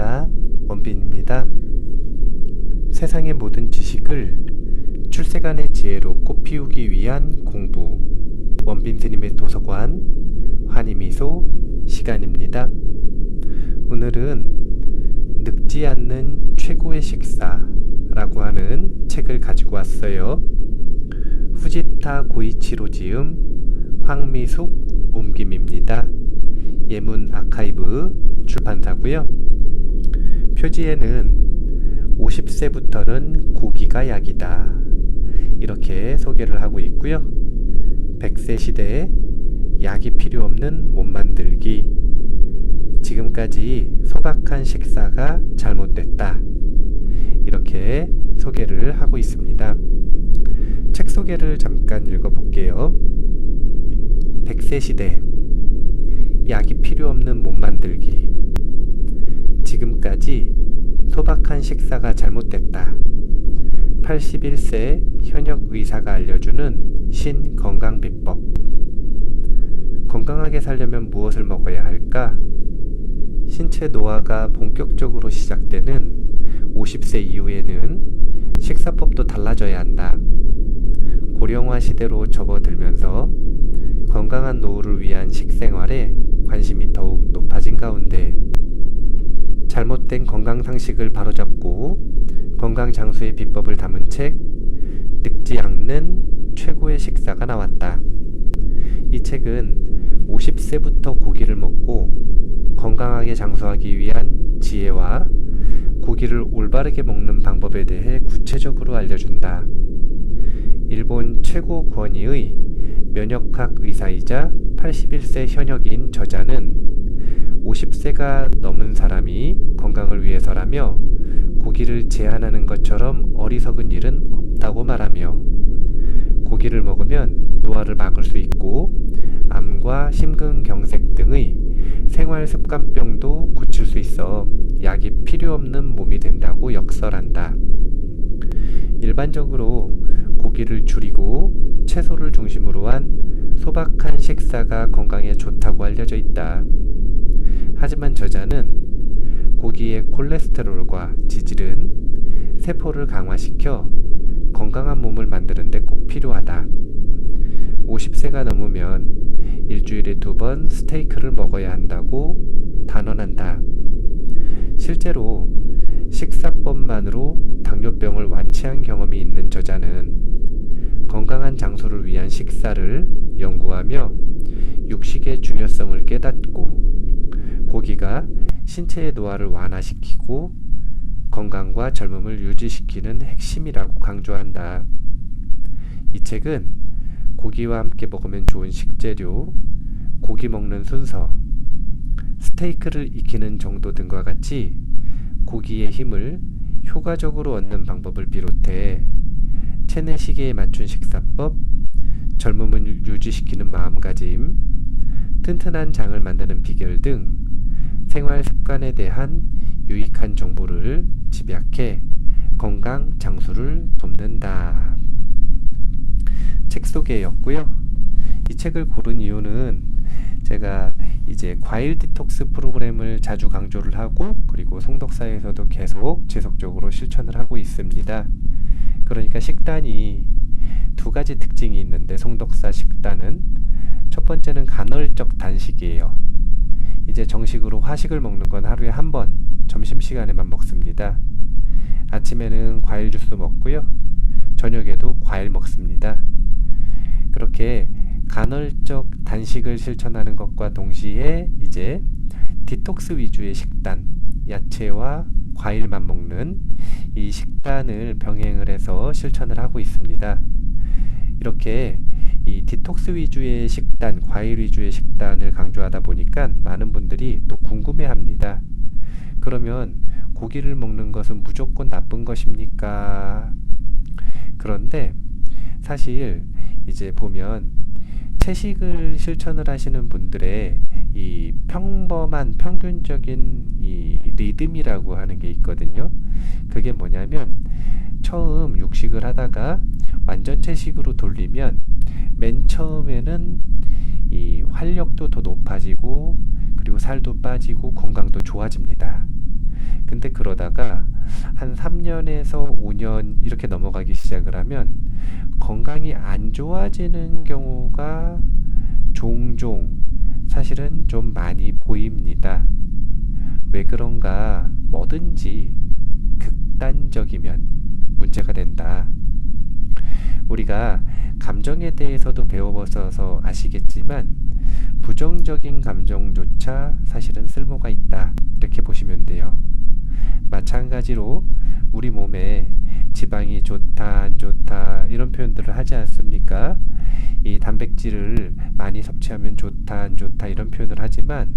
안녕하십니까, 원빈입니다. 세상의 모든 지식을 출세간의 지혜로 꽃피우기 위한 공부, 원빈 스님의 도서관 환희미소 시간입니다. 오늘은 늙지 않는 최고의 식사라고 하는 책을 가지고 왔어요. 후지타 고이치로 지음, 황미숙 옮김입니다. 예문 아카이브 출판사고요. 표지에는 50세부터는 고기가 약이다, 이렇게 소개를 하고 있고요. 100세 시대에 약이 필요 없는 몸 만들기, 지금까지 소박한 식사가 잘못됐다, 이렇게 소개를 하고 있습니다. 책 소개를 잠깐 읽어볼게요. 100세 시대, 약이 필요 없는 몸 만들기, 지금까지 소박한 식사가 잘못됐다. 81세 현역 의사가 알려주는 신건강비법. 건강하게 살려면 무엇을 먹어야 할까? 신체 노화가 본격적으로 시작되는 50세 이후에는 식사법도 달라져야 한다. 고령화 시대로 접어들면서 건강한 노후를 위한 식생활에 관심이 더욱 높아진 가운데 잘못된 건강상식을 바로잡고 건강장수의 비법을 담은 책, 늙지 않는 최고의 식사가 나왔다. 이 책은 50세부터 고기를 먹고 건강하게 장수하기 위한 지혜와 고기를 올바르게 먹는 방법에 대해 구체적으로 알려준다. 일본 최고 권위의 면역학 의사이자 81세 현역인 저자는 50세가 넘은 사람이 건강을 위해서라며 고기를 제한하는 것처럼 어리석은 일은 없다고 말하며, 고기를 먹으면 노화를 막을 수 있고 암과 심근경색 등의 생활습관병도 고칠 수 있어 약이 필요 없는 몸이 된다고 역설한다. 일반적으로 고기를 줄이고 채소를 중심으로 한 소박한 식사가 건강에 좋다고 알려져 있다. 하지만 저자는 고기의 콜레스테롤과 지질은 세포를 강화시켜 건강한 몸을 만드는 데 꼭 필요하다. 50세가 넘으면 일주일에 2번 스테이크를 먹어야 한다고 단언한다. 실제로 식사법만으로 당뇨병을 완치한 경험이 있는 저자는 건강한 장수를 위한 식사를 연구하며 육식의 중요성을 깨닫고 고기가 신체의 노화를 완화시키고 건강과 젊음을 유지시키는 핵심이라고 강조한다. 이 책은 고기와 함께 먹으면 좋은 식재료, 고기 먹는 순서, 스테이크를 익히는 정도 등과 같이 고기의 힘을 효과적으로 얻는 방법을 비롯해 체내 시계에 맞춘 식사법, 젊음을 유지시키는 마음가짐, 튼튼한 장을 만드는 비결 등 생활 습관에 대한 유익한 정보를 집약해 건강 장수를 돕는다. 책 소개였고요. 이 책을 고른 이유는 제가 이제 과일 디톡스 프로그램을 자주 강조를 하고, 그리고 송독사에서도 계속 지속적으로 실천을 하고 있습니다. 그러니까 식단이 두 가지 특징이 있는데, 송독사 식단은 첫 번째는 간헐적 단식이에요. 이제 정식으로 화식을 먹는 건 하루에 한 번, 점심시간에만 먹습니다. 아침에는 과일 주스 먹고요. 저녁에도 과일 먹습니다. 그렇게 간헐적 단식을 실천하는 것과 동시에 이제 디톡스 위주의 식단, 야채와 과일만 먹는 이 식단을 병행을 해서 실천을 하고 있습니다. 이렇게 이 디톡스 위주의 식단, 과일 위주의 식단을 강조하다 보니까 많은 분들이 또 궁금해합니다. 그러면 고기를 먹는 것은 무조건 나쁜 것입니까? 그런데 사실 이제 보면 채식을 실천을 하시는 분들의 이 평범한 평균적인 이 리듬이라고 하는 게 있거든요. 그게 뭐냐면, 처음 육식을 하다가 완전 채식으로 돌리면 맨 처음에는 이 활력도 더 높아지고, 그리고 살도 빠지고 건강도 좋아집니다. 근데 그러다가 한 3년에서 5년 이렇게 넘어가기 시작을 하면 건강이 안 좋아지는 경우가 종종 사실은 좀 많이 보입니다. 왜 그런가? 뭐든지 극단적이면 문제가 된다. 우리가 감정에 대해서도 배워서 아시겠지만 부정적인 감정조차 사실은 쓸모가 있다. 이렇게 보시면 돼요. 마찬가지로 우리 몸에 지방이 좋다, 안 좋다 이런 표현들을 하지 않습니까? 이 단백질을 많이 섭취하면 좋다, 안 좋다 이런 표현을 하지만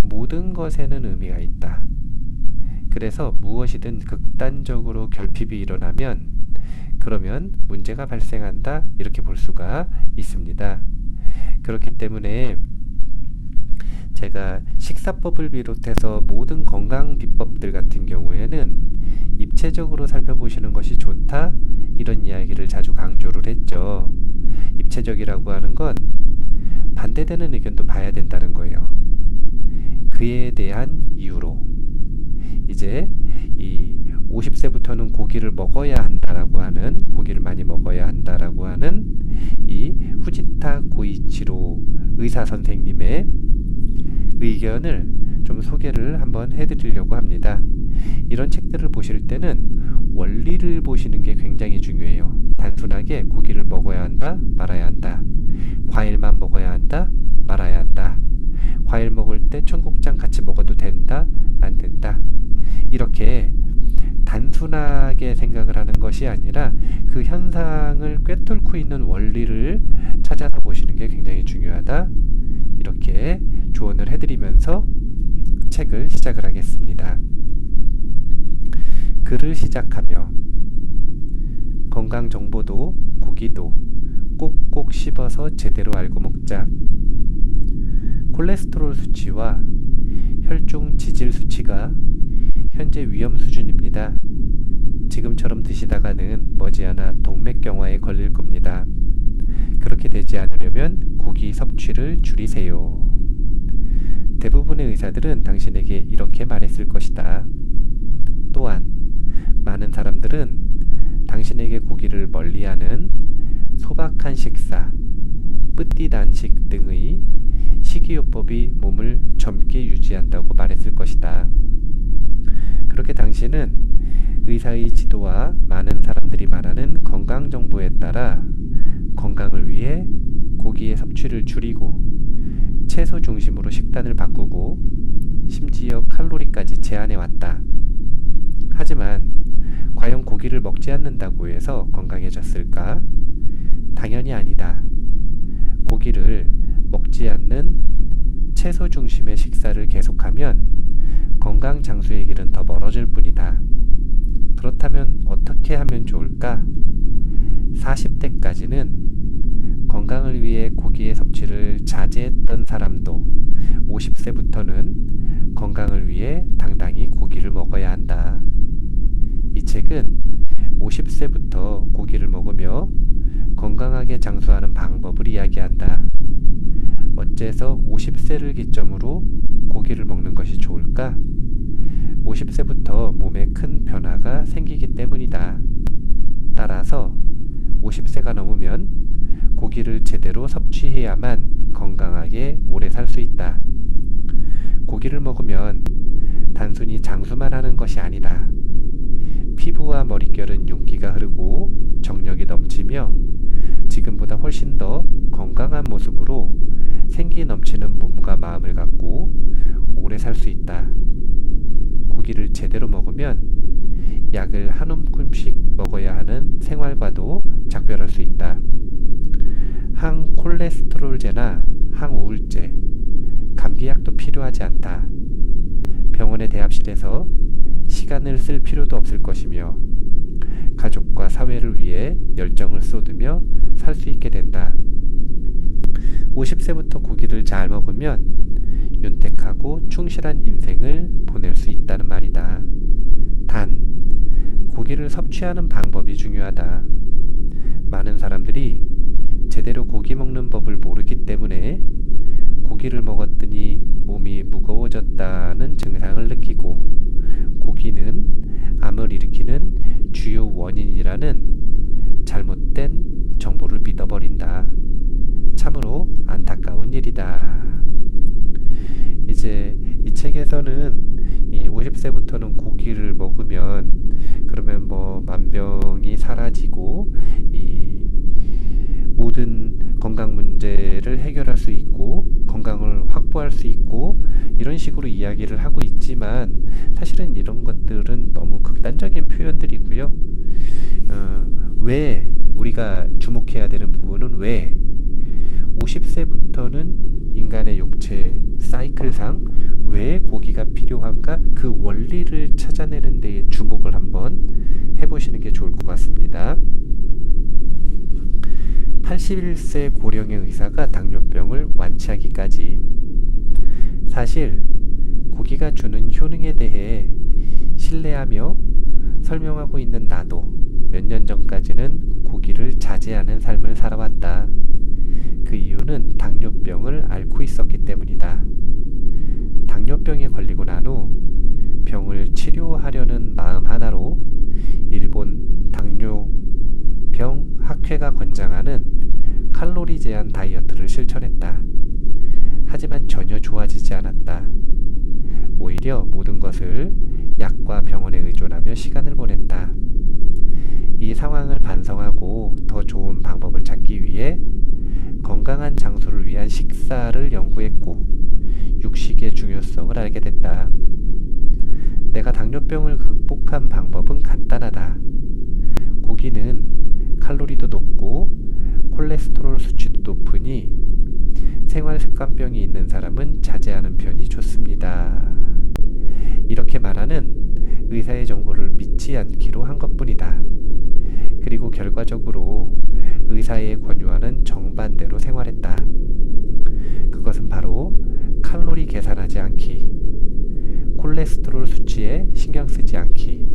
모든 것에는 의미가 있다. 그래서 무엇이든 극단적으로 결핍이 일어나면 그러면 문제가 발생한다 이렇게 볼 수가 있습니다. 그렇기 때문에 제가 식사법을 비롯해서 모든 건강 비법들 같은 경우에는 입체적으로 살펴보시는 것이 좋다 이런 이야기를 자주 강조를 했죠. 입체적이라고 하는 건 반대되는 의견도 봐야 된다는 거예요. 그에 대한 이유로 이제 이 50세부터는 고기를 먹어야 한다라고 하는 고기를 많이 먹어야 한다라고 하는 이 후지타 고이치로 의사 선생님의 의견을 좀 소개를 한번 해드리려고 합니다. 이런 책들을 보실 때는 원리를 보시는 게 굉장히 중요해요. 단순하게 고기를 먹어야 한다, 말아야 한다. 과일만 먹어야 한다, 말아야 한다. 과일 먹을 때 청국장 같이 먹어도 된다, 안 된다. 이렇게 단순하게 생각을 하는 것이 아니라 그 현상을 꿰뚫고 있는 원리를 찾아서 보시는 게 굉장히 중요하다. 이렇게 조언을 해드리면서 책을 시작을 하겠습니다. 글을 시작하며 건강 정보도 고기도 꼭꼭 씹어서 제대로 알고 먹자. 콜레스테롤 수치와 혈중 지질 수치가 현재 위험 수준입니다. 지금처럼 드시다가는 머지않아 동맥경화에 걸릴 겁니다. 그렇게 되지 않으려면 고기 섭취를 줄이세요. 대부분의 의사들은 당신에게 이렇게 말했을 것이다. 또한 많은 사람들은 당신에게 고기를 멀리하는 소박한 식사, 뿌띠 단식 등의 식이요법이 몸을 젊게 유지한다고 말했을 것이다. 그렇게 당신은 의사의 지도와 많은 사람들이 말하는 건강 정보에 따라 건강을 위해 고기의 섭취를 줄이고 채소 중심으로 식단을 바꾸고 심지어 칼로리까지 제한해 왔다. 하지만 과연 고기를 먹지 않는다고 해서 건강해졌을까? 당연히 아니다. 고기를 먹지 않는 채소 중심의 식사를 계속하면 건강 장수의 길은 더 멀어질 뿐이다. 그렇다면 어떻게 하면 좋을까? 40대까지는 건강을 위해 고기의 섭취를 자제했던 사람도 50세부터는 건강을 위해 당당히 고기를 먹어야 한다. 이 책은 50세부터 고기를 먹으며 건강하게 장수하는 방법을 이야기한다. 어째서 50세를 기점으로 고기를 먹는 것이 좋을까? 50세부터 몸에 큰 변화가 생기기 때문이다. 따라서 50세가 넘으면 고기를 제대로 섭취해야만 건강하게 오래 살 수 있다. 고기를 먹으면 단순히 장수만 하는 것이 아니다. 피부와 머릿결은 윤기가 흐르고 정력이 넘치며 지금보다 훨씬 더 건강한 모습으로 생기 넘치는 몸과 마음을 갖고 오래 살 수 있다. 고기를 제대로 먹으면 약을 한 움큼씩 먹어야 하는 생활과도 작별할 수 있다. 항콜레스테롤제나 항우울제, 감기약도 필요하지 않다. 병원의 대합실에서 시간을 쓸 필요도 없을 것이며 가족과 사회를 위해 열정을 쏟으며 살 수 있게 된다. 50세부터 고기를 잘 먹으면 윤택하고 충실한 인생을 보낼 수 있다는 말이다. 단, 고기를 섭취하는 방법이 중요하다. 많은 사람들이 제대로 고기 먹는 법을 모르기 때문에 고기를 먹었더니 몸이 무거워졌다는 증상을 느끼고 고기에 중에서는 이 50세부터는 고기를 먹으면 그러면 뭐 만병이 사라지고 이 모든 건강 문제를 해결할 수 있고 건강을 확보할 수 있고 이런 식으로 이야기를 하고 있지만 사실은 이런 것들은 너무 극단적인 표현들이고요. 왜 우리가 주목해야 되는 부분은 왜 50세부터는 인간의 육체 사이클상 왜 고기가 필요한가 그 원리를 찾아내는 데에 주목을 한번 해보시는 게 좋을 것 같습니다. 81세 고령의 의사가 당뇨병을 완치하기까지 사실 고기가 주는 효능에 대해 신뢰하며 설명하고 있는 나도 몇 년 전까지는 고기를 자제하는 삶을 살아왔다. 그 이유는 당뇨병을 앓고 있었기 때문이다. 당뇨병에 걸리고 난 후 병을 치료하려는 마음 하나로 일본 당뇨병 학회가 권장하는 칼로리 제한 다이어트를 실천했다. 하지만 전혀 좋아지지 않았다. 오히려 모든 것을 약과 병원에 의존하며 시간을 보냈다. 이 상황을 반성하고 더 좋은 방법을 찾기 위해 건강한 장수를 위한 식사를 연구했고 육식의 중요성을 알게 됐다. 내가 당뇨병을 극복한 방법은 간단하다. 고기는 칼로리도 높고 콜레스테롤 수치도 높으니 생활습관병이 있는 사람은 자제하는 편이 좋습니다. 이렇게 말하는 의사의 정보를 믿지 않기로 한 것뿐이다. 그리고 결과적으로 의사의 권유하는 정반대로 생활했다. 그것은 바로 칼로리 계산하지 않기, 콜레스테롤 수치에 신경 쓰지 않기,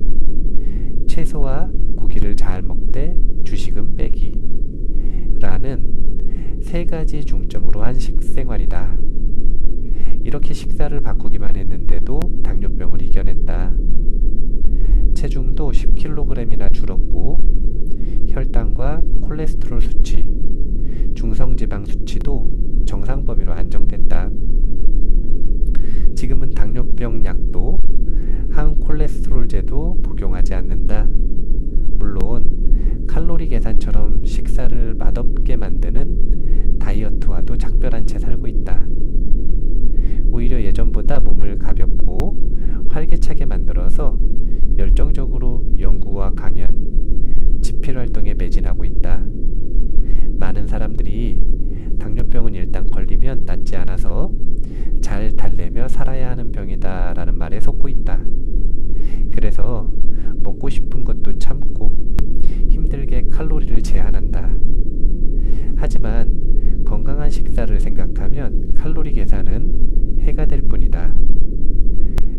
채소와 고기를 잘 먹되 주식은 빼기 라는 세 가지 중점으로 한 식생활이다. 이렇게 식사를 바꾸기만 했는데도 당뇨병을 이겨냈다. 체중도 10kg이나 줄었고 혈당과 콜레스테롤 수치, 중성지방 수치도 정상 범위로 안정됐다. 지금은 당뇨병 약도 항콜레스테롤제도 복용하지 않는다. 물론 칼로리 계산처럼 식사를 맛없게 만드는 다이어트와도 작별한 채 살고 있다. 오히려 예전보다 몸을 가볍고 활기차게 만들어서 열정적으로 연구와 강연, 집필 활동에 매진하고 있다. 많은 사람들이 당뇨병은 일단 걸리면 낫지 않아서 잘 달래며 살아야 하는 병이다 라는 말에 속고 있다. 그래서 먹고 싶은 것도 참고 힘들게 칼로리를 제한한다. 하지만 건강한 식사를 생각하면 칼로리 계산은 해가 될 뿐이다.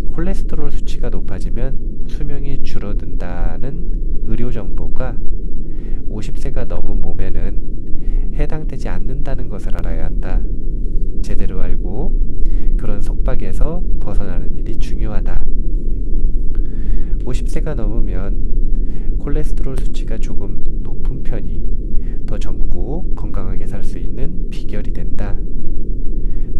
콜레스테롤 수치가 높아지면 수명이 줄어든다는 의료 정보가 50세가 넘은 몸에는 해당되지 않는다는 것을 알아야 한다. 제대로 알고 그런 속박에서 벗어나는 일이 중요하다. 50세가 넘으면 콜레스테롤 수치가 조금 높은 편이 더 젊고 건강하게 살 수 있는 비결이 된다.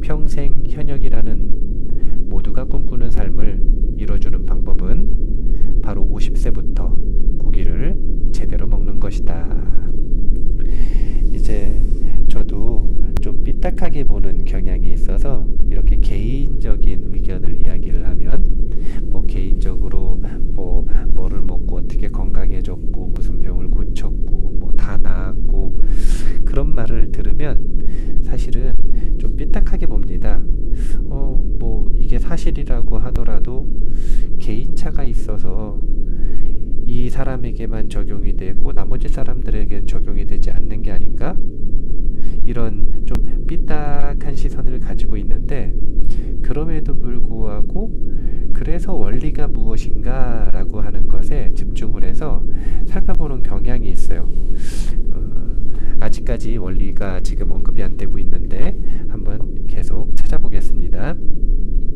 평생 현역이라는 모두가 꿈꾸는 삶을 이뤄주는 방법은 바로 50세부터 고기를 제대로 먹는 것이다. 이제 저도 좀 삐딱하게 보는 경향이 있어서 이렇게 개인적인 의견을 이야기를 하면 뭐 개인적으로 뭐를 먹고 어떻게 건강해졌고 무슨 병을 고쳤고 뭐 다 나았고 그런 말을 들으면 사실은 좀 삐딱하게 봅니다. 뭐 이게 사실이라고 하더라도 개인차가 있어서 이 사람에게만 적용이 되고 나머지 사람들에겐 적용이 되지 않는 게 아닌가? 이런 좀 삐딱한 시선을 가지고 있는데 그럼에도 불구하고 그래서 원리가 무엇인가 라고 하는 것에 집중을 해서 살펴보는 경향이 있어요. 아직까지 원리가 지금 언급이 안 되고 있는데 한번 계속 찾아보겠습니다.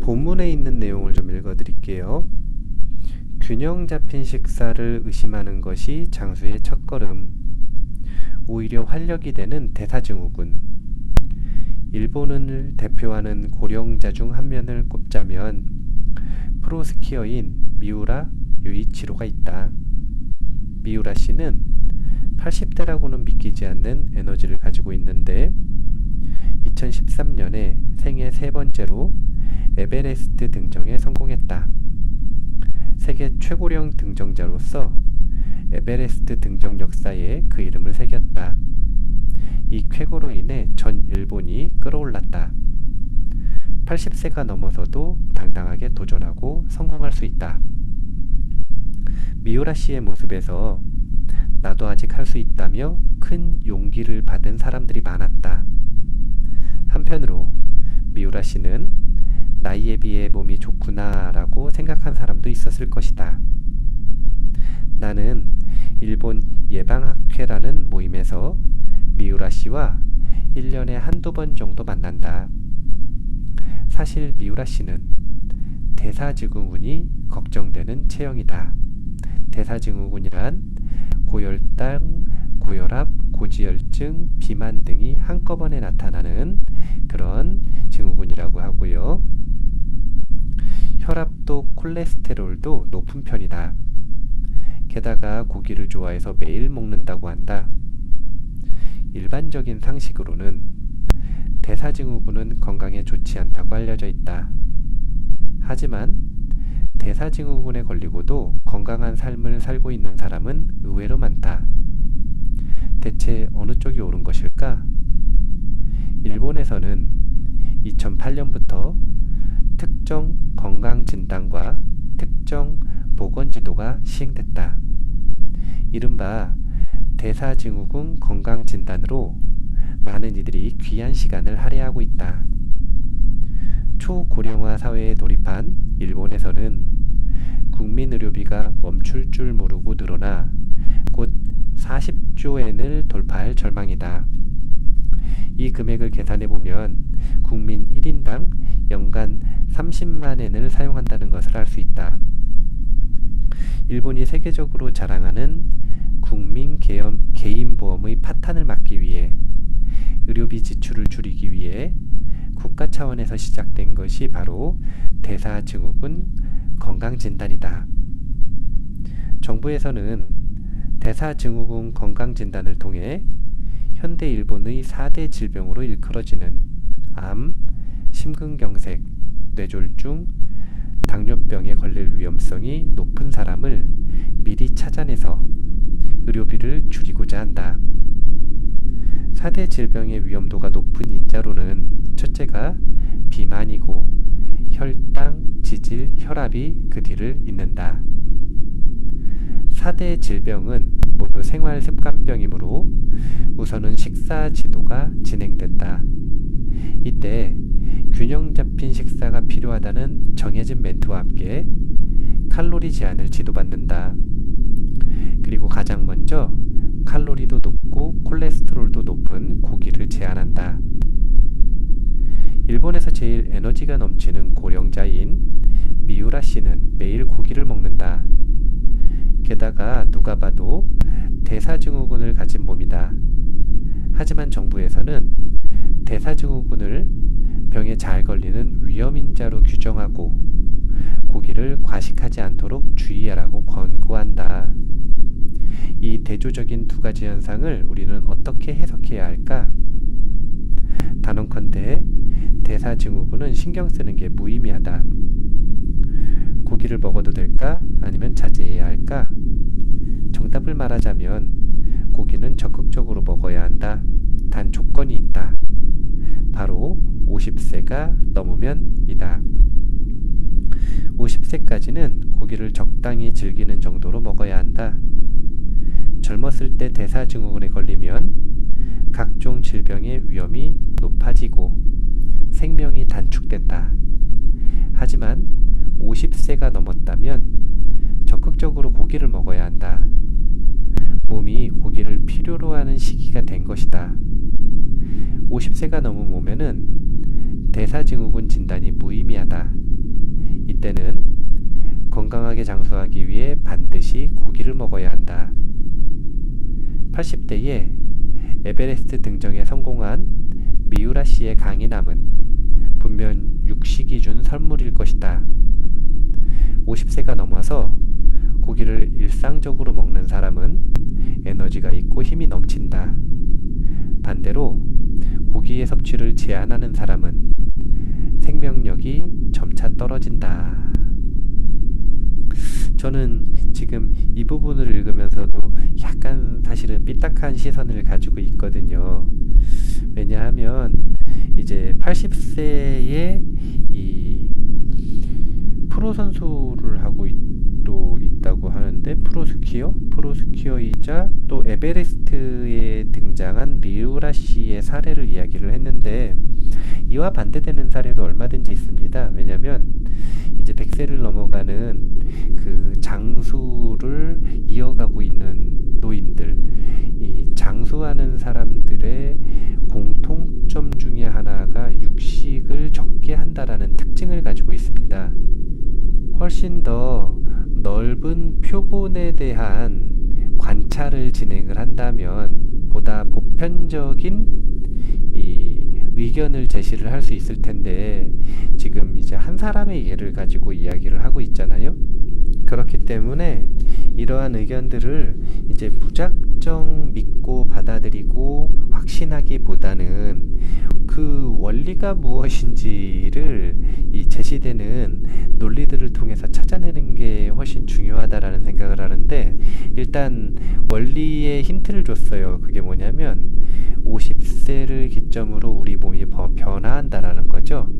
본문에 있는 내용을 좀 읽어드릴게요. 균형 잡힌 식사를 의심하는 것이 장수의 첫걸음. 오히려 활력이 되는 대사증후군. 일본을 대표하는 고령자 중 한 면을 꼽자면 프로스키어인 미우라 유이치로가 있다. 미우라 씨는 80대라고는 믿기지 않는 에너지를 가지고 있는데 2013년에 생애 세 번째로 에베레스트 등정에 성공했다. 세계 최고령 등정자로서 에베레스트 등정 역사에 그 이름을 새겼다. 이 쾌거로 인해 전 일본이 끌어올랐다. 80세가 넘어서도 당당하게 도전하고 성공할 수 있다. 미우라 씨의 모습에서 나도 아직 할 수 있다며 큰 용기를 받은 사람들이 많았다. 한편으로 미우라 씨는 나이에 비해 몸이 좋구나 라고 생각한 사람도 있었을 것이다. 나는 일본 예방학회라는 모임에서 미우라 씨와 1년에 한두 번 정도 만난다. 사실 미우라 씨는 대사증후군이 걱정되는 체형이다. 대사증후군이란 고혈당, 고혈압, 고지혈증, 비만 등이 한꺼번에 나타나는 그런 증후군이라고 하고요. 혈압도 콜레스테롤도 높은 편이다. 게다가 고기를 좋아해서 매일 먹는다고 한다. 일반적인 상식으로는 대사증후군은 건강에 좋지 않다고 알려져 있다. 하지만 대사증후군에 걸리고도 건강한 삶을 살고 있는 사람은 의외로 많다. 대체 어느 쪽이 옳은 것일까? 일본에서는 2008년부터 특정 건강진단과 특정 보건지도가 시행됐다. 이른바 대사증후군 건강진단으로 많은 이들이 귀한 시간을 할애하고 있다. 초고령화 사회에 돌입한 일본에서는 국민의료비가 멈출 줄 모르고 늘어나 곧 40조 엔을 돌파할 전망이다. 이 금액을 계산해보면 국민 1인당 연간 30만 엔을 사용한다는 것을 알 수 있다. 일본이 세계적으로 자랑하는 국민 개인보험의 파탄을 막기 위해 의료비 지출을 줄이기 위해 국가 차원에서 시작된 것이 바로 대사증후군 건강진단이다. 정부에서는 대사증후군 건강진단을 통해 현대 일본의 4대 질병으로 일컬어지는 암, 심근경색, 뇌졸중, 당뇨병에 걸릴 위험성이 높은 사람을 미리 찾아내서 의료비를 줄이고자 한다. 4대 질병의 위험도가 높은 인자로는 첫째가 비만이고 혈당, 지질, 혈압이 그 뒤를 잇는다. 4대 질병은 모두 생활습관병이므로 우선은 식사 지도가 진행된다. 이때 균형 잡힌 식사가 필요하다는 정해진 멘트와 함께 칼로리 제한을 지도받는다. 그리고 가장 먼저 칼로리도 높고 콜레스테롤도 높은 고기를 제한한다. 일본에서 제일 에너지가 넘치는 고령자인 미우라 씨는 매일 고기를 먹는다. 게다가 누가 봐도 대사증후군을 가진 몸이다. 하지만 정부에서는 대사증후군을 병에 잘 걸리는 위험인자로 규정하고 고기를 과식하지 않도록 주의하라고 권고한다. 이 대조적인 두 가지 현상을 우리는 어떻게 해석해야 할까? 단언컨대 대사증후군은 신경 쓰는 게 무의미하다. 고기를 먹어도 될까? 아니면 자제해야 할까? 정답을 말하자면 고기는 적극적으로 먹어야 한다. 단 조건이 있다. 바로 50세가 넘으면이다. 50세까지는 고기를 적당히 즐기는 정도로 먹어야 한다. 젊었을 때 대사증후군에 걸리면 각종 질병의 위험이 높아지고 생명이 단축된다. 하지만 50세가 넘었다면 적극적으로 고기를 먹어야 한다. 몸이 고기를 필요로 하는 시기가 된 것이다. 50세가 넘으면은 대사증후군 진단이 무의미하다. 이때는 건강하게 장수하기 위해 반드시 고기를 먹어야 한다. 80대에 에베레스트 등정에 성공한 미우라 씨의 강인함은 분명 육식이 준 선물일 것이다. 따라서 고기를 일상적으로 먹는 사람은 에너지가 있고 힘이 넘친다. 반대로 고기의 섭취를 제한하는 사람은 생명력이 점차 떨어진다. 저는 지금 이 부분을 읽으면서도 약간 사실은 삐딱한 시선을 가지고 있거든요. 왜냐하면 이제 80세에 이 프로 선수를 하고 있다고 하는데, 프로스키어이자 또 에베레스트에 등장한 미우라 씨의 사례를 이야기를 했는데, 이와 반대되는 사례도 얼마든지 있습니다. 왜냐하면 이제 100세를 넘어가는 그 장수를 이어가고 있는 노인들, 이 장수하는 사람들의 공통점 중에 하나가 육식을 적게 한다라는 특징을 가지고 있습니다. 훨씬 더 넓은 표본에 대한 관찰을 진행을 한다면 보다 보편적인 이 의견을 제시를 할 수 있을 텐데, 지금 이제 한 사람의 예를 가지고 이야기를 하고 있잖아요. 그렇기 때문에 이러한 의견들을 이제 무작정 믿고 받아들이고 확신하기보다는 그 원리가 무엇인지를 이 제시되는 논리들을 통해서 찾아내는 게 훨씬 중요하다라는 생각을 하는데, 일단 원리의 힌트를 줬어요. 그게 뭐냐면 50세를 기점으로 우리 몸이 변화한다라는 거죠.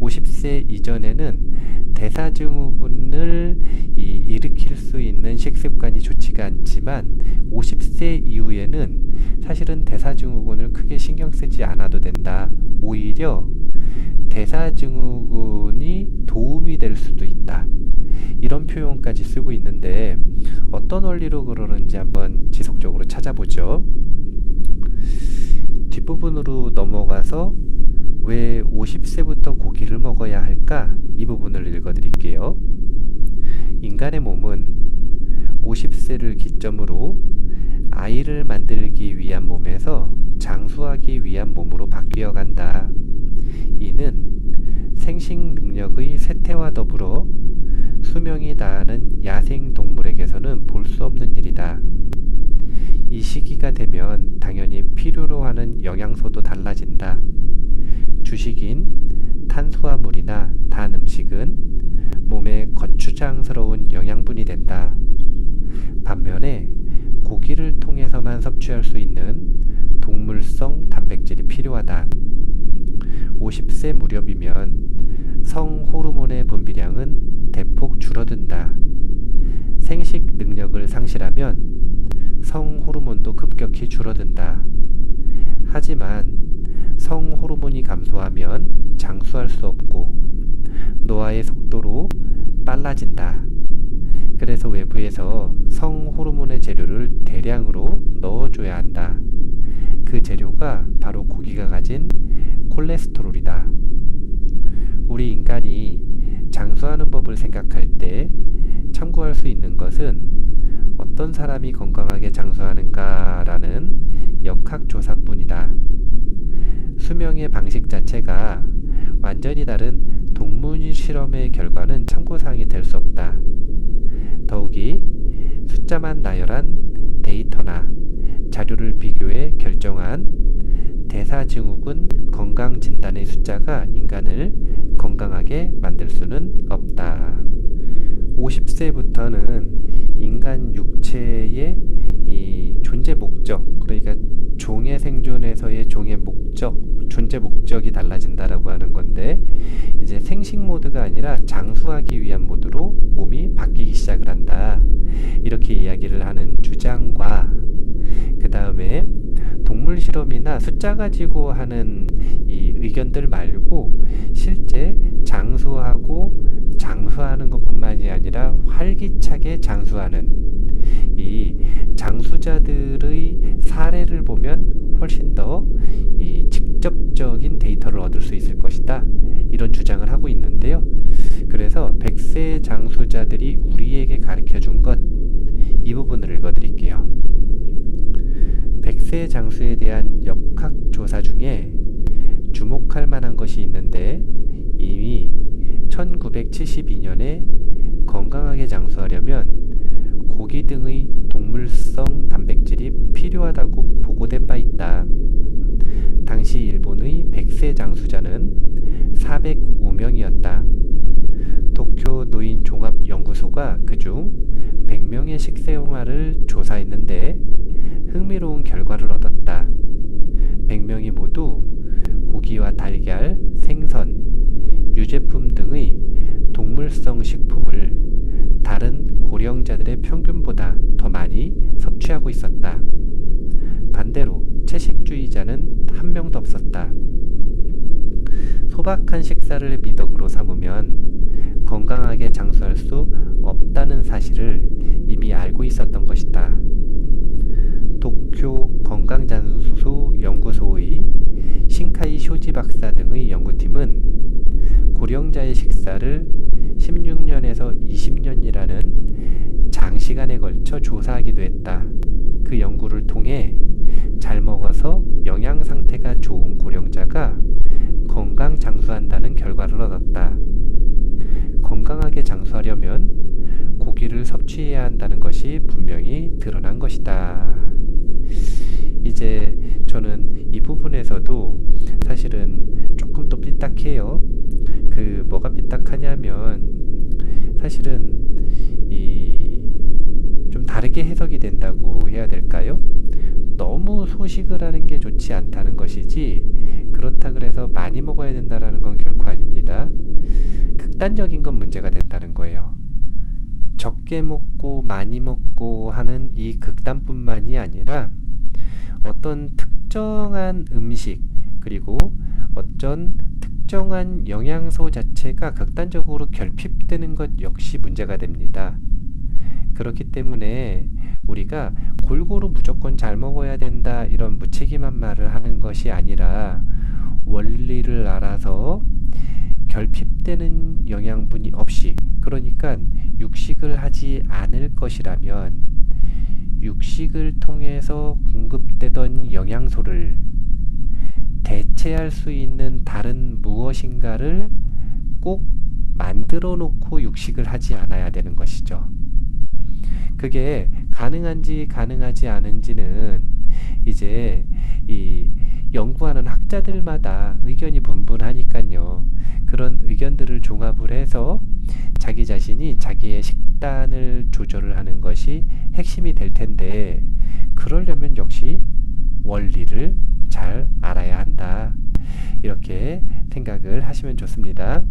50세 이전에는 대사증후군을 일으킬 수 있는 식습관이 좋지가 않지만 50세 이후에는 사실은 대사증후군을 크게 신경 쓰지 않아도 된다. 오히려 대사증후군이 도움이 될 수도 있다. 이런 표현까지 쓰고 있는데, 어떤 원리로 그러는지 한번 지속적으로 찾아보죠. 뒷부분으로 넘어가서 왜 50세부터 고기를 먹어야 할까? 이 부분을 읽어드릴게요. 인간의 몸은 50세를 기점으로 아이를 만들기 위한 몸에서 장수하기 위한 몸으로 바뀌어 간다. 이는 생식 능력의 쇠퇴와 더불어 수명이 다하는 야생 동물에게서는 볼 수 없는 일이다. 이 시기가 되면 당연히 필요로 하는 영양소도 달라진다. 주식인 탄수화물이나 단 음식은 몸에 거추장스러운 영양분이 된다. 반면에 고기를 통해서만 섭취할 수 있는 동물성 단백질이 필요하다. 50세 무렵이면 성호르몬의 분비량은 대폭 줄어든다. 생식 능력을 상실하면 성호르몬도 급격히 줄어든다. 하지만 성호르몬이 감소하면 장수할 수 없고 노화의 속도로 빨라진다. 그래서 외부에서 성호르몬의 재료를 대량으로 넣어줘야 한다. 그 재료가 바로 고기가 가진 콜레스테롤이다. 우리 인간이 장수하는 법을 생각할 때 참고할 수 있는 것은 어떤 사람이 건강하게 장수하는가라는 역학조사뿐이다. 수명의 방식 자체가 완전히 다른 동물 실험의 결과는 참고사항이 될 수 없다. 더욱이 숫자만 나열한 데이터나 자료를 비교해 결정한 대사증후군 건강진단의 숫자가 인간을 건강하게 만들 수는 없다. 50세부터는 인간 육체의 이 존재 목적, 그러니까 종의 생존에서의 종의 목적, 존재 목적이 달라진다라고 하는 건데, 이제 생식 모드가 아니라 장수하기 위한 모드로 몸이 바뀌기 시작을 한다. 이렇게 이야기를 하는 주장과, 그 다음에 동물 실험이나 숫자 가지고 하는 이 의견들 말고 실제 장수하는 것뿐만이 아니라 활기차게 장수하는 이 장수자들의 사례를 보면 훨씬 더 이 직접적인 데이터를 얻을 수 있을 것이다. 이런 주장을 하고 있는데요. 그래서 100세 장수자들이 우리에게 가르쳐 준 것, 이 부분을 읽어드릴게요. 100세 장수에 대한 역학조사 중에 주목할 만한 것이 있는데, 이미 1972년에 건강하게 장수하려면 고기 등의 동물성 단백질이 필요하다고 보고된 바 있다. 당시 일본의 100세 장수자는 405명이었다. 도쿄 노인종합연구소가 그중 100명의 식생활을 조사했는데 흥미로운 결과를 얻었다. 100명이 모두 고기와 달걀, 생선, 유제품 등의 동물성 식품을 다른 고령자들의 평균보다 더 많이 섭취하고 있었다. 반대로 채식주의자는 한 명도 없었다. 소박한 식사를 미덕으로 삼으면 건강하게 장수할 수 없다는 사실을 이미 알고 있었던 것이다. 도쿄 건강장수소 연구소의 신카이 쇼지 박사 등의 연구팀은 고령자의 식사를 16년에서 20년이라는 장시간에 걸쳐 조사하기도 했다. 그 연구를 통해 잘 먹어서 영양 상태가 좋은 고령자가 건강 장수한다는 결과를 얻었다. 건강하게 장수하려면 고기를 섭취해야 한다는 것이 분명히 드러난 것이다. 이제 저는 이 부분에서도 사실은 조금 또 삐딱해요. 뭐가 삐딱하냐면 사실은 좀 다르게 해석이 된다고 해야 될까요? 너무 소식을 하는 게 좋지 않다는 것이지 그렇다 그래서 많이 먹어야 된다는 건 결코 아닙니다. 극단적인 건 문제가 된다는 거예요. 적게 먹고 많이 먹고 하는 이 극단뿐만이 아니라 어떤 특정한 음식 그리고 어떤 특정한 영양소 자체가 극단적으로 결핍되는 것 역시 문제가 됩니다. 그렇기 때문에 우리가 골고루 무조건 잘 먹어야 된다 이런 무책임한 말을 하는 것이 아니라 원리를 알아서 결핍되는 영양분이 없이, 그러니까 육식을 하지 않을 것이라면 육식을 통해서 공급되던 영양소를 대체할 수 있는 다른 무엇인가를 꼭 만들어 놓고 육식을 하지 않아야 되는 것이죠. 그게 가능한지 가능하지 않은지는 이제 이 연구하는 학자들마다 의견이 분분하니까요. 그런 의견들을 종합을 해서 자기 자신이 자기의 식단을 조절을 하는 것이 핵심이 될 텐데, 그러려면 역시 원리를 잘 알아야 한다. 이렇게 생각을 하시면 좋습니다.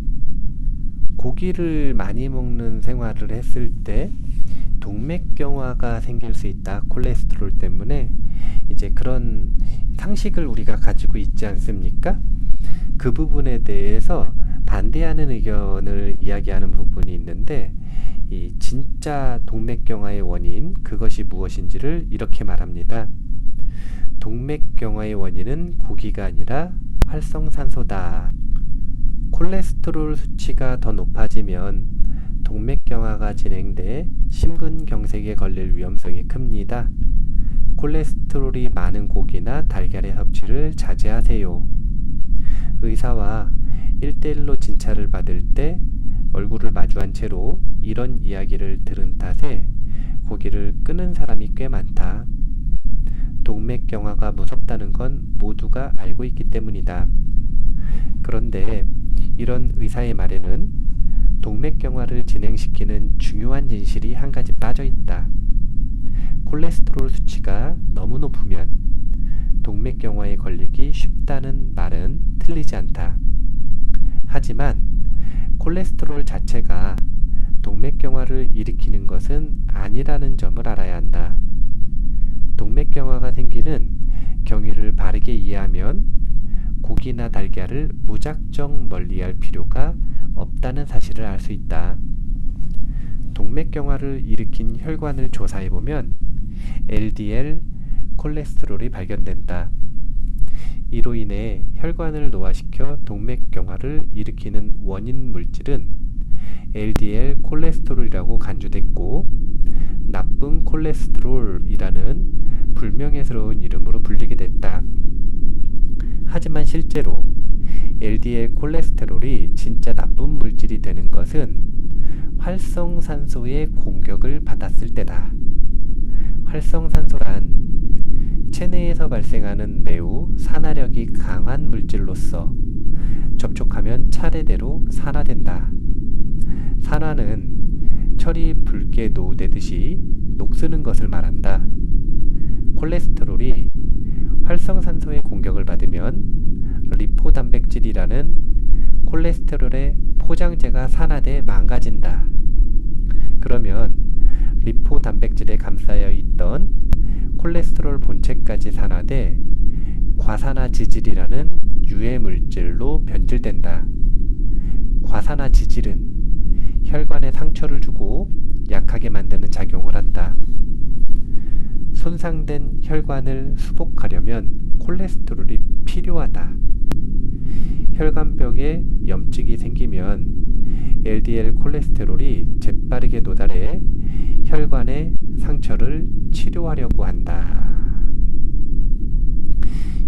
고기를 많이 먹는 생활을 했을 때 동맥경화가 생길 수 있다. 콜레스테롤 때문에. 이제 그런 상식을 우리가 가지고 있지 않습니까? 그 부분에 대해서 반대하는 의견을 이야기하는 부분이 있는데, 이 진짜 동맥경화의 원인, 그것이 무엇인지를 이렇게 말합니다. 동맥경화의 원인은 고기가 아니라 활성산소다. 콜레스테롤 수치가 더 높아지면 동맥경화가 진행돼 심근경색에 걸릴 위험성이 큽니다. 콜레스테롤이 많은 고기나 달걀의 섭취를 자제하세요. 의사와 1대1로 진찰을 받을 때 얼굴을 마주한 채로 이런 이야기를 들은 탓에 고기를 끊은 사람이 꽤 많다. 동맥경화가 무섭다는 건 모두가 알고 있기 때문이다. 그런데 이런 의사의 말에는 동맥경화를 진행시키는 중요한 진실이 한 가지 빠져 있다. 콜레스테롤 수치가 너무 높으면 동맥경화에 걸리기 쉽다는 말은 틀리지 않다. 하지만 콜레스테롤 자체가 동맥경화를 일으키는 것은 아니라는 점을 알아야 한다. 동맥경화가 생기는 경위를 바르게 이해하면 고기나 달걀을 무작정 멀리할 필요가 없다는 사실을 알 수 있다. 동맥경화를 일으킨 혈관을 조사해보면 LDL 콜레스테롤이 발견된다. 이로 인해 혈관을 노화시켜 동맥경화를 일으키는 원인 물질은 LDL 콜레스테롤이라고 간주됐고, 나쁜 콜레스테롤이라는 불명예스러운 이름으로 불리게 됐다. 하지만 실제로 LDL 콜레스테롤이 진짜 나쁜 물질이 되는 것은 활성산소의 공격을 받았을 때다. 활성산소란 체내에서 발생하는 매우 산화력이 강한 물질로서 접촉하면 차례대로 산화된다. 산화는 철이 붉게 노되듯이 녹쓰는 것을 말한다. 콜레스테롤이 활성산소의 공격을 받으면 리포단백질이라는 콜레스테롤의 포장재가 산화돼 망가진다. 그러면 리포단백질에 감싸여 있던 콜레스테롤 본체까지 산화돼 과산화지질이라는 유해물질로 변질된다. 과산화지질은 혈관에 상처를 주고 약하게 만드는 작용을 한다. 손상된 혈관을 수복하려면 콜레스테롤이 필요하다. 혈관벽에 염증이 생기면 LDL 콜레스테롤이 재빠르게 도달해 혈관의 상처를 치료하려고 한다.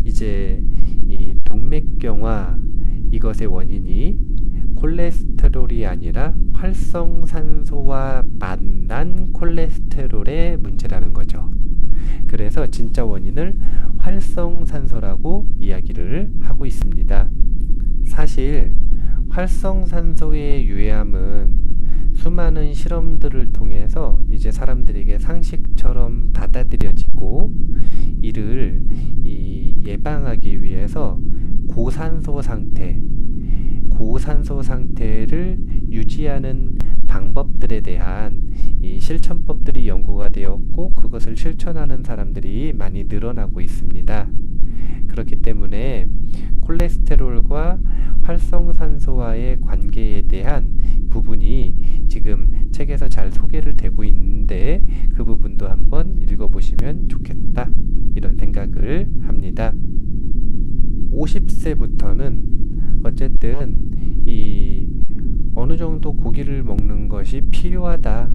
이제 이 동맥경화, 이것의 원인이 콜레스테롤이 아니라 활성산소와 만난 콜레스테롤의 문제라는 거죠. 그래서 진짜 원인을 활성산소라고 이야기를 하고 있습니다. 사실 활성산소의 유해함은 수많은 실험들을 통해서 이제 사람들에게 상식처럼 받아들여지고, 이를 예방하기 위해서 고산소 상태를 유지하는 방법들에 대한 이 실천법들이 연구가 되었고, 그것을 실천하는 사람들이 많이 늘어나고 있습니다. 그렇기 때문에 콜레스테롤과 활성산소와의 관계에 대한 부분이 지금 책에서 잘 소개를 되고 있는데, 그 부분도 한번 읽어보시면 좋겠다, 이런 생각을 합니다. 50세부터는 어쨌든 어느 정도 고기를 먹는 것이 필요하다,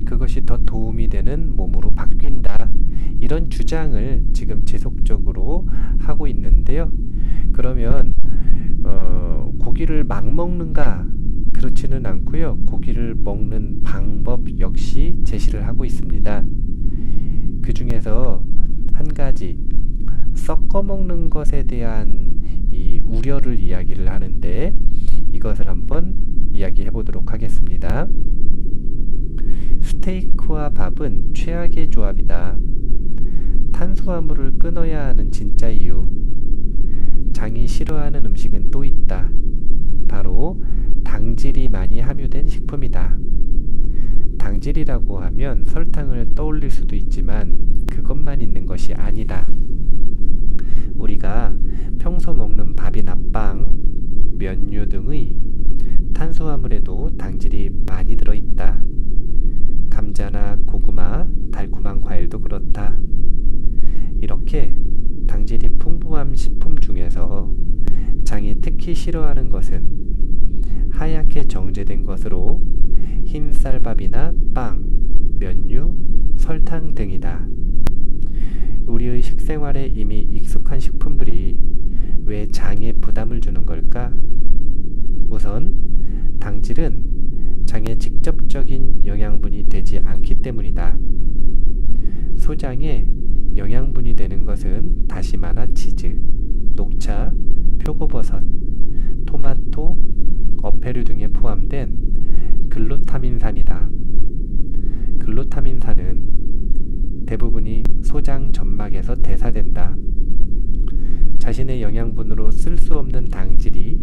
그것이 더 도움이 되는 몸으로 바뀐다, 이런 주장을 지금 지속적으로 하고 있는데요. 그러면 고기를 막 먹는가? 그렇지는 않고요. 고기를 먹는 방법 역시 제시를 하고 있습니다. 그 중에서 한 가지, 섞어 먹는 것에 대한 이 우려를 이야기를 하는데, 이것을 한번 이야기해 보도록 하겠습니다. 스테이크와 밥은 최악의 조합이다. 탄수화물을 끊어야 하는 진짜 이유. 장이 싫어하는 음식은 또 있다. 바로 당질이 많이 함유된 식품이다. 당질이라고 하면 설탕을 떠올릴 수도 있지만 그것만 있는 것이 아니다. 우리가 평소 먹는 밥이나 빵, 면류 등의 탄수화물에도 당질이 많이 들어있다. 감자나 고구마, 달콤한 과일도 그렇다. 이렇게 당질이 풍부한 식품 중에서 장이 특히 싫어하는 것은 하얗게 정제된 것으로 흰 쌀밥이나 빵, 면류, 설탕 등이다. 우리의 식생활에 이미 익숙한 식품들이 왜 장에 부담을 주는 걸까? 우선 당질은 장에 직접적인 영양분이 되지 않기 때문이다. 소장에 영양분이 되는 것은 다시마나 치즈, 녹차, 표고버섯, 토마토, 어패류 등에 포함된 글루타민산이다. 글루타민산은 대부분이 소장 점막에서 대사된다. 자신의 영양분으로 쓸 수 없는 당질이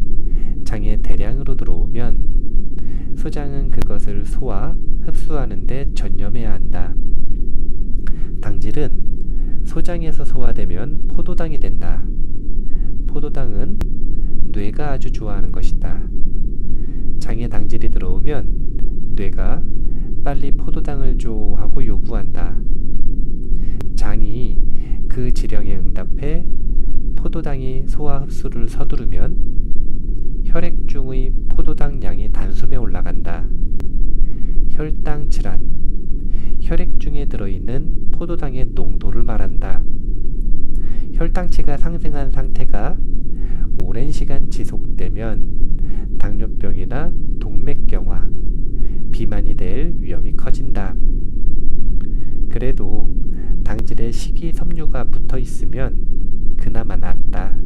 장에 대량으로 들어오면 소장은 그것을 소화, 흡수하는 데 전념해야 한다. 당질은 소장에서 소화되면 포도당이 된다. 포도당은 뇌가 아주 좋아하는 것이다. 장에 당질이 들어오면 뇌가 빨리 포도당을 줘 하고 요구한다. 장이 그 지령에 응답해 포도당이 소화 흡수를 서두르면 혈액 중의 포도당 양이 단숨에 올라간다. 혈당 질환, 혈액 중에 들어있는 포도당의 농도를 말한다. 혈당치가 상승한 상태가 오랜 시간 지속되면 당뇨병이나 동맥경화, 비만이 될 위험이 커진다. 그래도 당질에 식이섬유가 붙어 있으면 그나마 낫다.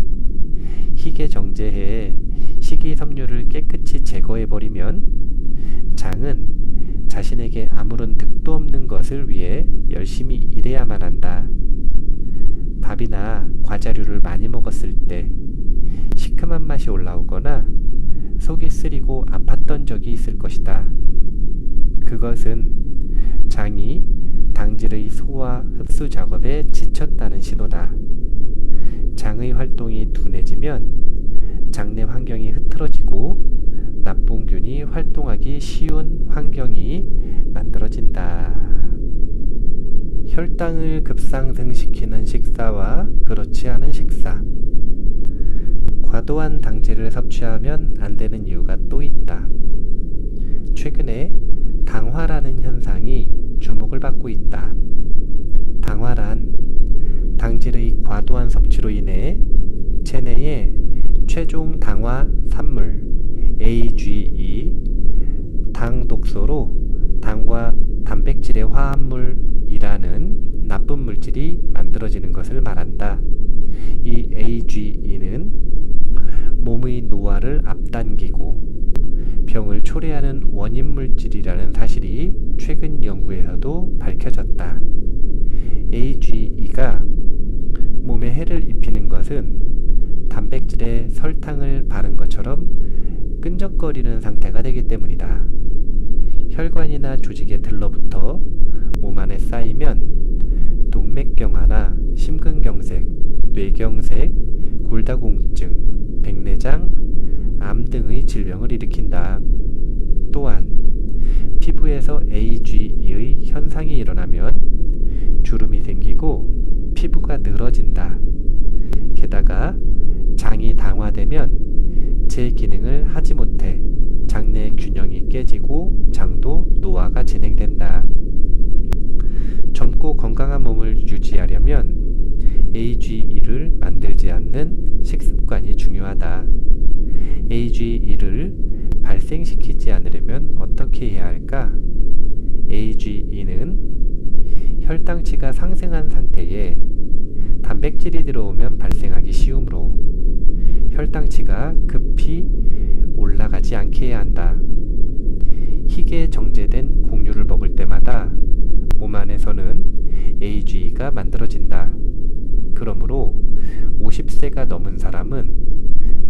희게 정제해 식이섬유를 깨끗이 제거해버리면 장은 자신에게 아무런 득도 없는 것을 위해 열심히 일해야만 한다. 밥이나 과자류를 많이 먹었을 때 시큼한 맛이 올라오거나 속이 쓰리고 아팠던 적이 있을 것이다. 그것은 장이 당질의 소화 흡수 작업에 지쳤다는 신호다. 장의 활동이 둔해지면 장내 환경이 흐트러지고 나쁜 균이 활동하기 쉬운 환경이 만들어진다. 혈당을 급상승시키는 식사와 그렇지 않은 식사. 과도한 당질을 섭취하면 안 되는 이유가 또 있다. 최근에 당화라는 현상이 주목을 받고 있다. 당화란 당질의 과도한 섭취로 인해 체내의 최종 당화 산물 AGE, 당 독소로 당과 단백질의 화합물이라는 나쁜 물질이 만들어지는 것을 말한다. 이 AGE는 몸의 노화를 앞당기고 병을 초래하는 원인 물질이라는 사실이 최근 연구에서도 밝혀졌다. AGE가 몸에 해를 입히는 것은 단백질에 설탕을 바른 것처럼 끈적거리는 상태가 되기 때문이다. 혈관이나 조직에 들러붙어 몸 안에 쌓이면 동맥경화나 심근경색, 뇌경색, 골다공증, 백내장, 암 등의 질병을 일으킨다. 또한 피부에서 AGE의 현상이 일어나면 주름이 생기고 피부가 늘어진다. 게다가 장이 당화되면 제 기능을 하지 못해 장내 균형이 깨지고 장도 노화가 진행된다. 젊고 건강한 몸을 유지하려면 AGE를 만들지 않는 식습관이 중요하다. AGE를 발생시키지 않으려면 어떻게 해야 할까? AGE는 혈당치가 상승한 상태에 단백질이 들어오면 발생하기 쉬우므로 혈당치가 급히 올라가지 않게 해야 한다. 희게 정제된 곡류를 먹을 때마다 몸 안에서는 AGE가 만들어진다. 그러므로 50세가 넘은 사람은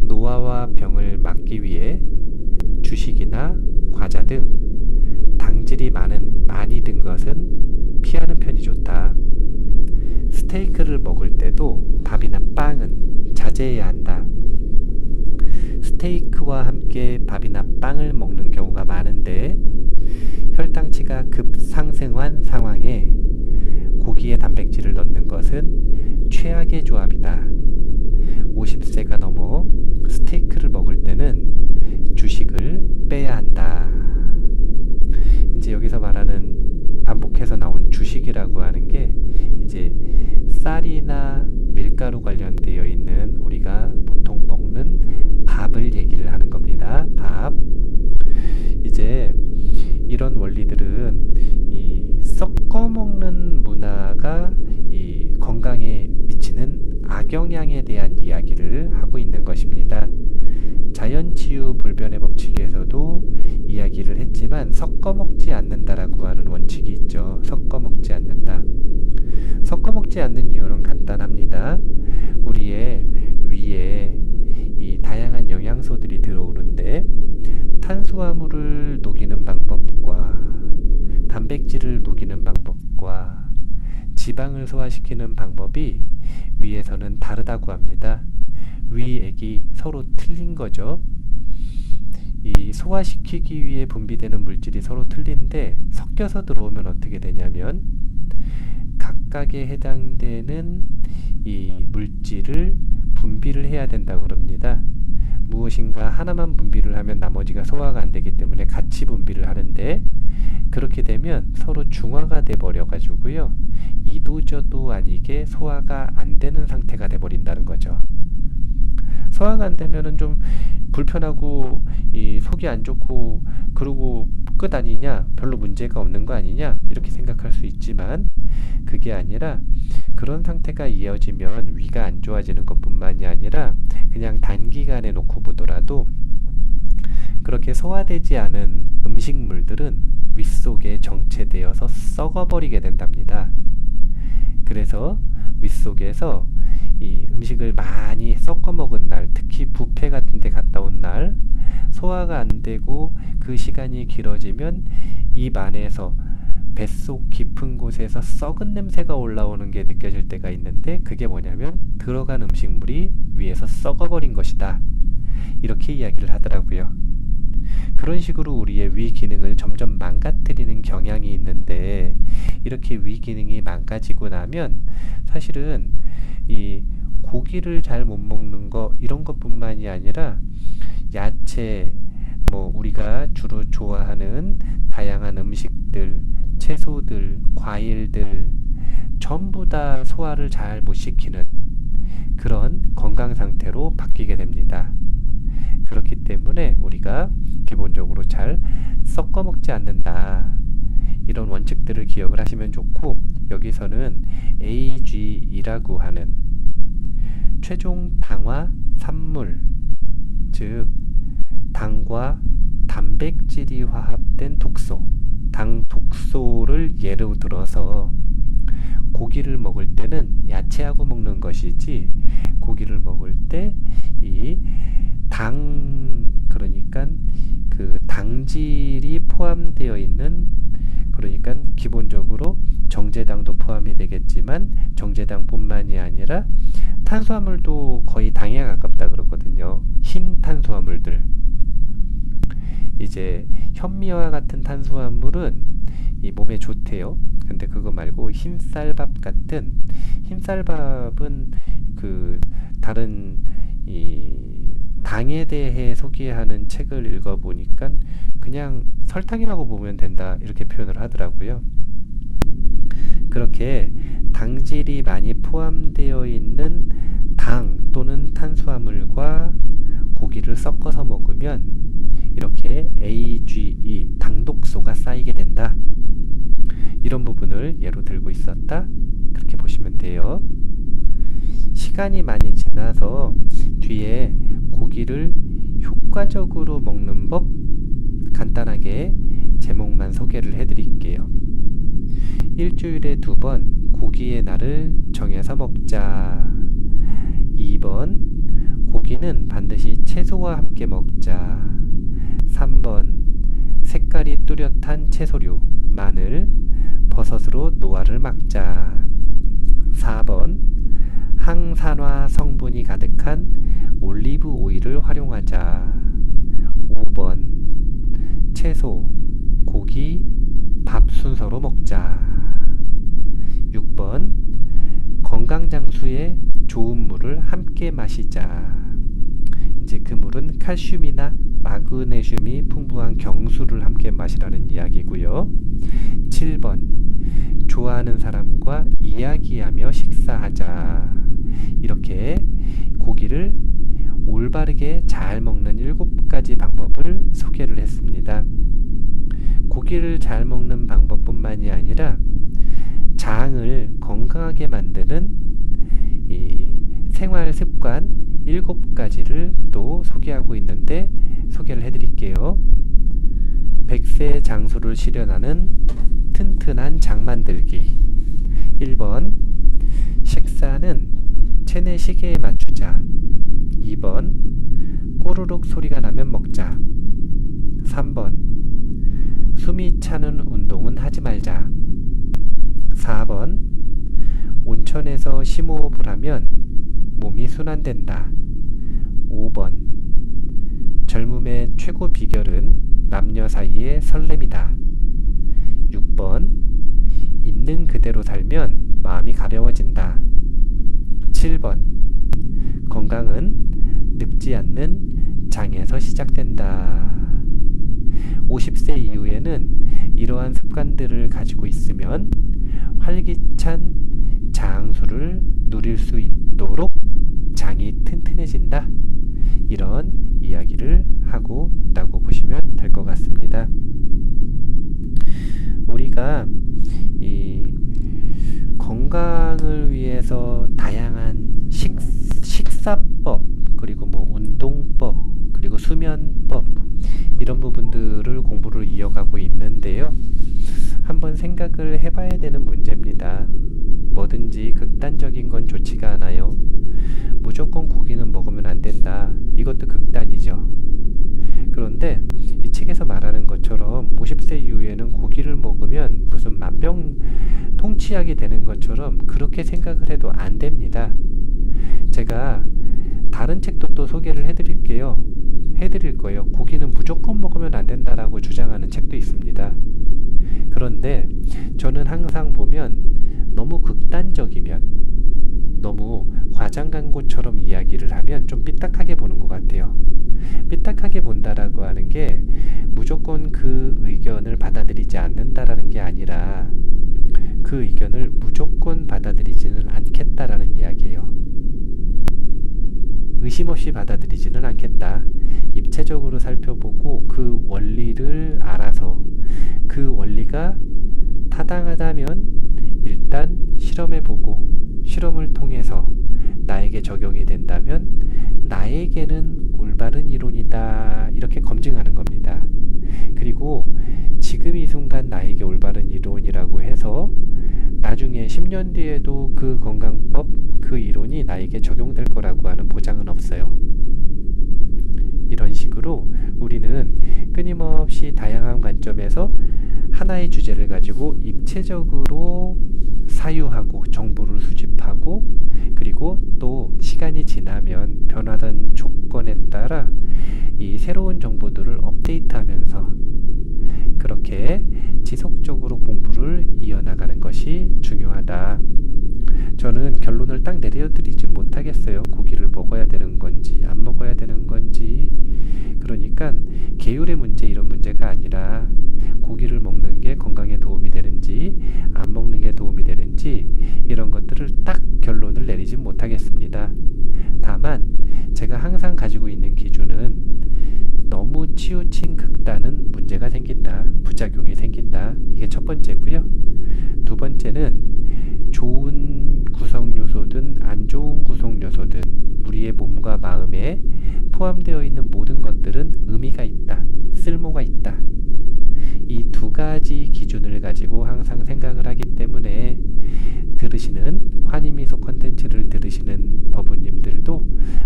노화와 병을 막기 위해 주식이나 과자 등 당질이 많이 든 것은 피하는 편이 좋다. 스테이크를 먹을 때도 밥이나 빵은 자제해야 한다. 스테이크와 함께 밥이나 빵을 먹는 경우가 많은데 혈당치가 급상승한 상황에 고기에 단백질을 넣는 것은 최악의 조합이다. 50세가 넘어 스테이크를 먹을 때는 주식을 빼야 한다. 이제 여기서 말하는 반복해서 나온 주식이라고 하는 게 이제 쌀이나 밀가루 관련되어 있는 우리가 보통 먹는 밥을 얘기를 하는 겁니다. 밥. 이제 이런 원리들은 이 섞어 먹는 문화가 이 건강에 미치는 악영향에 대한 이야기를 하고 있는 것입니다. 자연치유 불변의 법칙에서도 이야기를 했지만 섞어 먹지 않는다라고 하는 원칙이 있죠. 섞어 먹지 않는다. 섞어 먹지 않는 이유는 간단합니다. 우리의 위에 이 다양한 영양소들이 들어오는데 탄수화물을 녹이는 방법과 단백질을 녹이는 방법과 지방을 소화시키는 방법이 위에서는 다르다고 합니다. 위액이 서로 틀린 거죠. 이 소화시키기 위해 분비되는 물질이 서로 틀린데 섞여서 들어오면 어떻게 되냐면 각각에 해당되는 이 물질을 분비를 해야 된다고 그럽니다. 무엇인가 하나만 분비를 하면 나머지가 소화가 안 되기 때문에 같이 분비를 하는데 그렇게 되면 서로 중화가 돼 버려 가지고요. 이도저도 아니게 소화가 안 되는 상태가 돼 버린다는 거죠. 소화가 안 되면은 좀 불편하고 이 속이 안 좋고 그러고 끝 아니냐, 별로 문제가 없는 거 아니냐 이렇게 생각할 수 있지만 그게 아니라 그런 상태가 이어지면 위가 안 좋아지는 것뿐만이 아니라 그냥 단기간에 놓고 보더라도 그렇게 소화되지 않은 음식물들은 윗속에 정체되어서 썩어버리게 된답니다. 그래서 윗속에서 이 음식을 많이 섞어 먹은 날, 특히 뷔페 같은 데 갔다 온 날, 소화가 안 되고 그 시간이 길어지면 입 안에서 뱃속 깊은 곳에서 썩은 냄새가 올라오는 게 느껴질 때가 있는데 그게 뭐냐면 들어간 음식물이 위에서 썩어버린 것이다. 이렇게 이야기를 하더라고요. 그런 식으로 우리의 위 기능을 점점 망가뜨리는 경향이 있는데 이렇게 위 기능이 망가지고 나면 사실은 이 고기를 잘 못 먹는 거 이런 것뿐만이 아니라 야채, 뭐 우리가 주로 좋아하는 다양한 음식들, 채소들, 과일들 전부 다 소화를 잘 못 시키는 그런 건강 상태로 바뀌게 됩니다. 그렇기 때문에 우리가 기본적으로 잘 섞어 먹지 않는다. 이런 원칙들을 기억을 하시면 좋고, 여기서는 AGE라고 하는 최종 당화 산물, 즉 당과 단백질이 화합된 독소, 당 독소를 예로 들어서 고기를 먹을 때는 야채하고 먹는 것이지 고기를 먹을 때 이 당, 그러니까 그 당질이 포함되어 있는, 그러니까 기본적으로 정제당도 포함이 되겠지만 정제당뿐만이 아니라 탄수화물도 거의 당에 가깝다 그러거든요. 흰 탄수화물들, 이제 현미와 같은 탄수화물은 이 몸에 좋대요. 근데 그거 말고 흰쌀밥 같은, 흰쌀밥은 그 다른 이 당에 대해 소개하는 책을 읽어보니까 그냥 설탕이라고 보면 된다 이렇게 표현을 하더라고요. 그렇게 당질이 많이 포함되어 있는 당 또는 탄수화물과 고기를 섞어서 먹으면 이렇게 AGE, 당독소가 쌓이게 된다. 이런 부분을 예로 들고 있었다. 그렇게 보시면 돼요. 시간이 많이 지나서 뒤에 고기를 효과적으로 먹는 법 간단하게 제목만 소개를 해드릴게요. 일주일에 2번 고기의 날을 정해서 먹자. 2번 고기는 반드시 채소와 함께 먹자. 3번 색깔이 뚜렷한 채소류, 마늘, 버섯으로 노화를 막자. 4번 항산화 성분이 가득한 올리브 오일을 활용하자. 5번 채소, 고기, 밥 순서로 먹자. 6번 건강장수에 좋은 물을 함께 마시자. 이제 그 물은 칼슘이나 마그네슘이 풍부한 경수를 함께 마시라는 이야기고요. 7번 좋아하는 사람과 이야기하며 식사하자. 이렇게 고기를 올바르게 잘 먹는 7가지 방법을 소개를 했습니다. 고기를 잘 먹는 방법뿐만이 아니라 장을 건강하게 만드는 이 생활 습관 7가지를 또 소개하고 있는데 소개를 해드릴게요. 100세 장수를 실현하는 튼튼한 장 만들기. 1번 식사는 체내 시계에 맞추자. 2번 꼬르륵 소리가 나면 먹자. 3번 숨이 차는 운동은 하지 말자. 4번 온천에서 심호흡을 하면 몸이 순환된다. 5번 젊음의 최고 비결은 남녀 사이의 설렘이다. 6번 있는 그대로 살면 마음이 가벼워진다. 7번 건강은 늙지 않는 장에서 시작된다. 50세 이후에는 이러한 습관들을 가지고 있으면 활기찬 장수를 누릴 수 있도록 장이 튼튼해진다. 이런 이야기를 하고 있다고 보시면 될 것 같습니다. 우리가 이 건강을 위해서 다양한 식사법, 그리고 뭐 운동법, 그리고 수면법, 이런 부분들을 공부를 이어가고 있는데요. 한번 생각을 해봐야 되는 문제입니다. 뭐든지 극단적인 건 좋지가 않아요. 무조건 고기는 먹으면 안 된다. 이것도 극단이죠. 그런데 이 책에서 말하는 것처럼 50세 이후에는 고기를 먹으면 무슨 만병통치약이 되는 것처럼 그렇게 생각을 해도 안 됩니다. 제가 다른 책도 또 소개를 해드릴 거예요. 고기는 무조건 먹으면 안 된다라고 주장하는 책도 있습니다. 그런데 저는 항상 보면 너무 극단적이면, 너무 과장 광고처럼 이야기를 하면 좀 삐딱하게 보는 것 같아요. 삐딱하게 본다라고 하는 게 무조건 그 의견을 받아들이지 않는다라는 게 아니라 그 의견을 무조건 받아들이지는 않겠다라는 이야기예요. 의심 없이 받아들이지는 않겠다. 입체적으로 살펴보고 그 원리를 알아서, 그 원리가 타당하다면 일단 실험해보고, 실험을 통해서 나에게 적용이 된다면 나에게는 올바른 이론이다, 이렇게 검증하는 겁니다. 그리고 지금 이 순간 나에게 올바른 이론이라고 해서 나중에 10년 뒤에도 그 건강법, 그 이론이 나에게 적용될 거라고 하는 보장은 없어요. 이런 식으로 우리는 끊임없이 다양한 관점에서 하나의 주제를 가지고 입체적으로 사유하고 정보를 수집하고, 그리고 또 시간이 지나면 변화된 조건에 따라 이 새로운 정보들을 업데이트하면서 그렇게 지속적으로 공부를 이어나가는 것이 중요하다. 저는 결론을 딱 내려드리지 못하겠어요. 고기를 먹어야 되는 건지 안 먹어야 되는 건지. 그러니까 계율의 문제, 이런 문제가 아니라 고기를 먹는 게 건강에 도움이 되는지 안 먹는 게 도움이 되는지, 이런 것들을 딱 결론을 내리지 못하겠습니다. 다만 제가 항상 가지고 있는 기준은 너무 치우친 극단은 문제가 생긴다, 부작용이 생긴다. 이게 첫 번째고요. 두 번째는 좋은 구성 요소든 안 좋은 구성 요소든 우리의 몸과 마음에 포함되어 있는 모든 것들은 의미가 있다, 쓸모가 있다. 이 두 가지 기준을 가지고 항상 생각을 하기 때문에 들으시는 환희미소 컨텐츠를 들으시는 법우님들도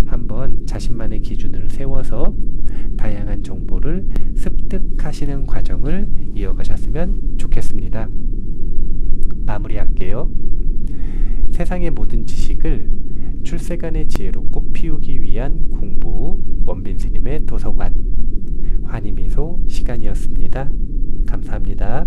한번 자신만의 기준을 세워서 다양한 정보를 습득하시는 과정을 이어가셨으면 좋겠습니다. 마무리할게요. 세상의 모든 지식을 출세간의 지혜로 꽃피우기 위한 공부, 원빈 스님의 도서관, 환희미소 시간이었습니다. 감사합니다.